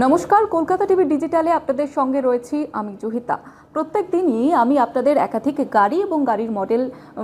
নমস্কার, কলকাতা টিভি ডিজিটালে আপনাদের সঙ্গে রয়েছি আমি জুহিতা। প্রত্যেক দিনই আমি আপনাদের একাধিক গাড়ি এবং গাড়ির মডেল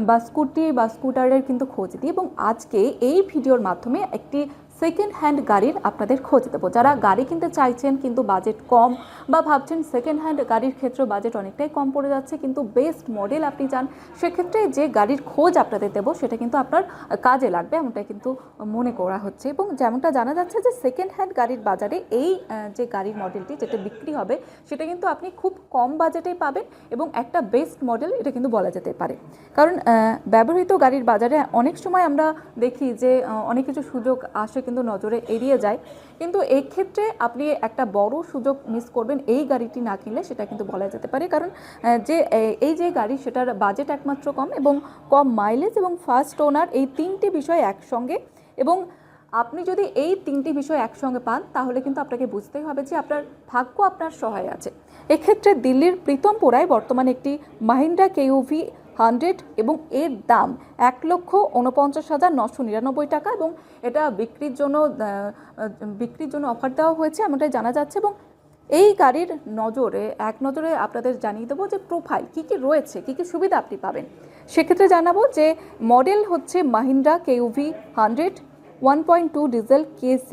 বা স্কুটি বা স্কুটারের কিন্তু খোঁজ দিই এবং আজকে এই ভিডিওর মাধ্যমে একটি সেকেন্ড হ্যান্ড গাড়ির আপনাদের খোঁজ দেবো। যারা গাড়ি কিনতে চাইছেন কিন্তু বাজেট কম বা ভাবছেন সেকেন্ড হ্যান্ড গাড়ির ক্ষেত্রে বাজেট অনেকটাই কম পড়ে যাচ্ছে কিন্তু বেস্ট মডেল আপনি চান, সেক্ষেত্রে যে গাড়ির খোঁজ আপনাদের দেবো সেটা কিন্তু আপনার কাজে লাগবে এমনটাই কিন্তু মনে করা হচ্ছে। এবং যেমনটা জানা যাচ্ছে যে সেকেন্ড হ্যান্ড গাড়ির বাজারে এই যে গাড়ির মডেলটি যেটা বিক্রি হবে সেটা কিন্তু আপনি খুব কম বাজেটেই পাবেন এবং একটা বেস্ট মডেল এটা কিন্তু বলা যেতে পারে। কারণ ব্যবহৃত গাড়ির বাজারে অনেক সময় আমরা দেখি যে অনেক কিছু সুযোগ আসে কিন্তু নজরে এড়িয়ে যায়, কিন্তু এই ক্ষেত্রে আপনি একটা বড় সুযোগ মিস করবেন এই গাড়িটি না কিনলে, সেটা কিন্তু বলা যেতে পারে। কারণ যে এই যে গাড়ি সেটার বাজেট একমাত্র কম এবং কম মাইলেজ এবং ফার্স্ট ওনার, এই তিনটি বিষয় একসঙ্গে। এবং আপনি যদি এই তিনটি বিষয় একসঙ্গে পান তাহলে কিন্তু আপনাকে বুঝতেই হবে যে আপনার ভাগ্য আপনার সহায় আছে। এক্ষেত্রে দিল্লির প্রীতমপুরায় বর্তমানে একটি মাহিন্দ্রা কেইউভি 100 এবং এর দাম 1,49,999 টাকা এবং এটা বিক্রির জন্য অফার দেওয়া হয়েছে এমনটাই জানা যাচ্ছে। এবং এই গাড়ির এক নজরে আপনাদের জানিয়ে দেবো যে প্রোফাইল কী কী রয়েছে, কী কী সুবিধা আপনি পাবেন। সেক্ষেত্রে জানাবো যে মডেল হচ্ছে মাহিন্দ্রা কেইউভি 100 1.2 ডিজেল K6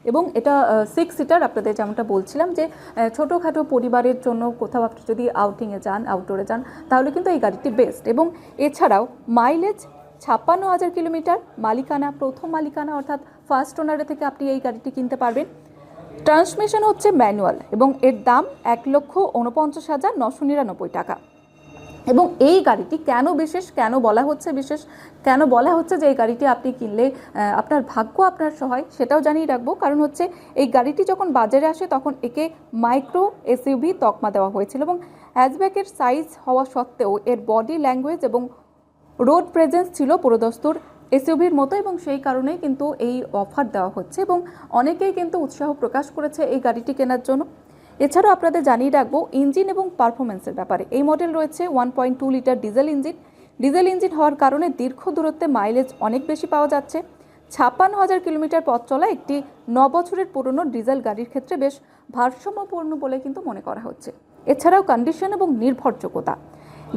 এবং এটা 6 সিটার। আপনাদের যেমনটা বলছিলাম যে ছোটোখাটো পরিবারের জন্য কোথাও আপনি যদি আউটিংয়ে যান, আউটডোরে যান, তাহলে কিন্তু এই গাড়িটি বেস্ট। এবং এছাড়াও মাইলেজ 56,000 কিলোমিটার, মালিকানা প্রথম মালিকানা অর্থাৎ ফার্স্ট ওনারের থেকে আপনি এই গাড়িটি কিনতে পারবেন। ট্রান্সমিশন হচ্ছে ম্যানুয়াল এবং এর দাম 1,49,999 টাকা। এবং এই গাড়িটি কেন বিশেষ, কেন বলা হচ্ছে যে এই গাড়িটি আপনি কিনলে আপনার ভাগ্য আপনার সহায়, সেটাও জানিয়ে রাখবো। কারণ হচ্ছে এই গাড়িটি যখন বাজারে আসে তখন একে মাইক্রো এসইউভি তকমা দেওয়া হয়েছিল এবং হ্যাচব্যাকের সাইজ হওয়া সত্ত্বেও এর বডি ল্যাঙ্গুয়েজ এবং রোড প্রেজেন্স ছিল পুরোদস্তুর এসইউভির মতো এবং সেই কারণেই কিন্তু এই অফার দেওয়া হচ্ছে এবং অনেকেই কিন্তু উৎসাহ প্রকাশ করেছে এই গাড়িটি কেনার জন্য। এছাড়াও আপনাদের জানিয়ে রাখবো ইঞ্জিন এবং পারফরমেন্সের ব্যাপারে। এই মডেল রয়েছে 1.2 লিটার ডিজেল ইঞ্জিন হওয়ার কারণে দীর্ঘ দূরত্বে মাইলেজ অনেক বেশি পাওয়া যাচ্ছে। 56,000 কিলোমিটার পথ চলা একটি 9 বছরের পুরনো ডিজেল গাড়ির ক্ষেত্রে বেশ ভারসাম্যপূর্ণ বলে কিন্তু মনে করা হচ্ছে। এছাড়াও কন্ডিশন এবং নির্ভরযোগ্যতা,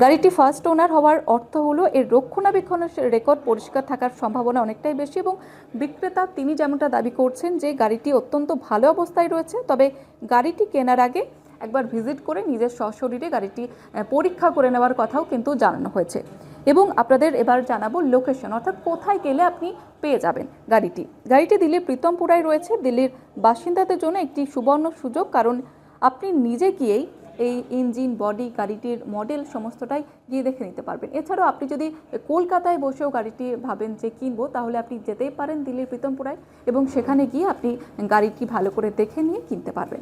গাড়িটি ফার্স্ট ওনার হওয়ার অর্থ হলো এর রক্ষণাবেক্ষণের রেকর্ড পরিষ্কার থাকার সম্ভাবনা অনেকটাই বেশি এবং বিক্রেতা তিনি যেমনটা দাবি করছেন যে গাড়িটি অত্যন্ত ভালো অবস্থায় রয়েছে, তবে গাড়িটি কেনার আগে একবার ভিজিট করে নিজের সশরীরে গাড়িটি পরীক্ষা করে নেওয়ার কথাও কিন্তু জানানো হয়েছে। এবং আপনাদের এবার জানাবো লোকেশন, অর্থাৎ কোথায় গেলে আপনি পেয়ে যাবেন গাড়িটি দিল্লির প্রীতমপুরায় রয়েছে। দিল্লির বাসিন্দাদের জন্য একটি সুবর্ণ সুযোগ, কারণ আপনি নিজে গিয়েই এই ইঞ্জিন, বডি, গাড়িটির মডেল সমস্তটাই গিয়ে দেখে নিতে পারবেন। এছাড়াও আপনি যদি কলকাতায় বসেও গাড়িটি ভাবেন যে কিনবো, তাহলে আপনি যেতেই পারেন দিল্লির প্রীতমপুরায় এবং সেখানে গিয়ে আপনি গাড়িটি ভালো করে দেখে নিয়ে কিনতে পারবেন।